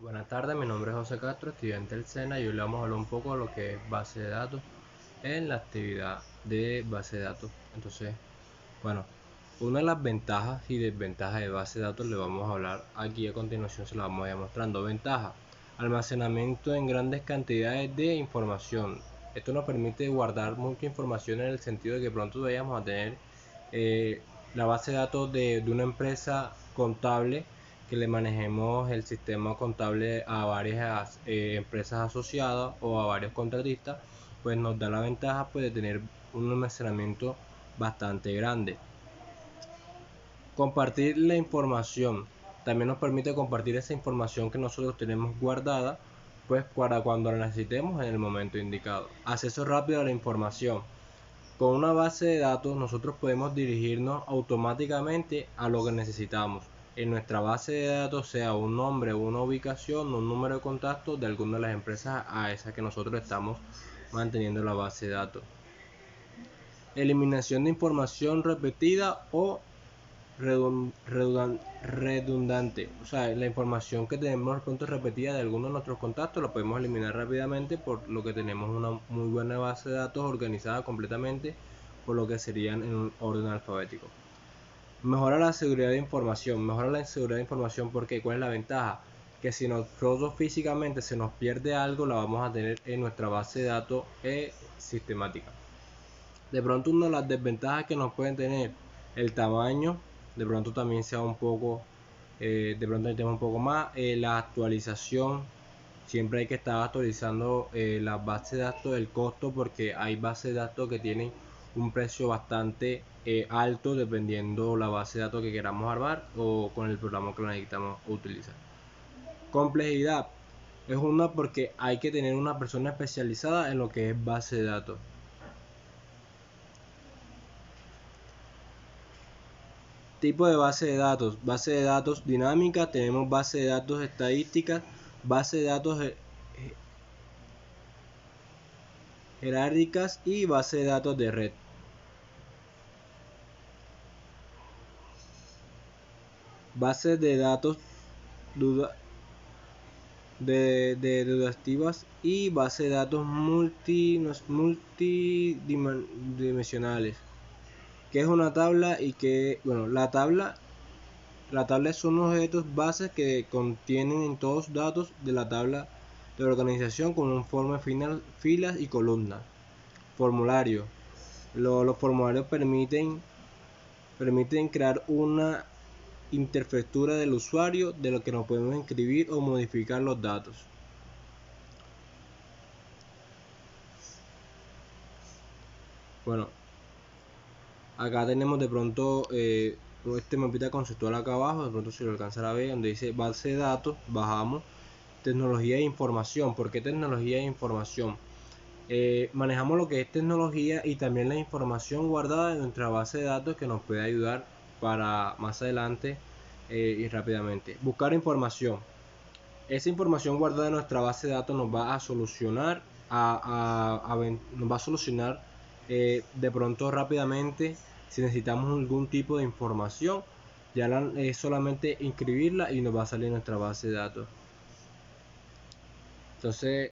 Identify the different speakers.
Speaker 1: Buenas tardes, mi nombre es José Castro, estudiante del SENA, y hoy le vamos a hablar un poco de lo que es base de datos en la actividad de base de datos. Entonces, bueno, una de las ventajas y desventajas de base de datos le vamos a hablar aquí a continuación, se la vamos a ir mostrando. Ventaja: almacenamiento en grandes cantidades de información. Esto nos permite guardar mucha información en el sentido de que pronto vayamos a tener eh, la base de datos de una empresa contable, que le manejemos el sistema contable a varias empresas asociadas o a varios contratistas. Pues nos da la ventaja, pues, de tener un almacenamiento bastante grande. Compartir la información también nos permite compartir esa información que nosotros tenemos guardada, pues para cuando la necesitemos en el momento indicado. Acceso rápido a la información. Con una base de datos nosotros podemos dirigirnos automáticamente a lo que necesitamos. En nuestra base de datos, sea un nombre, una ubicación, un número de contacto de alguna de las empresas a esa que nosotros estamos manteniendo la base de datos. Eliminación de información repetida o redundante. O sea, la información que tenemos de pronto repetida de alguno de nuestros contactos la podemos eliminar rápidamente, por lo que tenemos una muy buena base de datos organizada completamente por lo que serían en un orden alfabético. Mejora la seguridad de información. Mejora la seguridad de información porque ¿cuál es la ventaja? Que si nosotros físicamente se nos pierde algo, la vamos a tener en nuestra base de datos sistemática. De pronto, una de las desventajas que nos pueden tener: el tamaño, de pronto también sea un poco, de pronto el tema un poco más, la actualización. Siempre hay que estar actualizando las bases de datos, el costo, porque hay bases de datos que tienen un precio bastante alto dependiendo la base de datos que queramos armar o con el programa que necesitamos utilizar. Complejidad: es una porque hay que tener una persona especializada en lo que es base de datos. Tipo de base de datos: base de datos dinámica, tenemos base de datos estadísticas, base de datos jerárquicas y base de datos de red. Bases de datos deductivas y base de datos multidimensionales. ¿Qué es una tabla? Y que, bueno, la tabla son objetos bases que contienen en todos datos de la tabla de organización con un forma final, filas y columnas. Formulario: los formularios permiten crear una interfactura del usuario, de lo que nos podemos inscribir o modificar los datos. Bueno, acá tenemos de pronto este mapita conceptual acá abajo, de pronto si lo alcanzará a ver, donde dice base de datos. Bajamos tecnología e información. ¿Por qué tecnología e información? Manejamos lo que es tecnología y también la información guardada en nuestra base de datos, que nos puede ayudar para más adelante y rápidamente. Buscar información: esa información guardada en nuestra base de datos nos va a solucionar de pronto rápidamente si necesitamos algún tipo de información. Ya es solamente inscribirla y nos va a salir nuestra base de datos. Entonces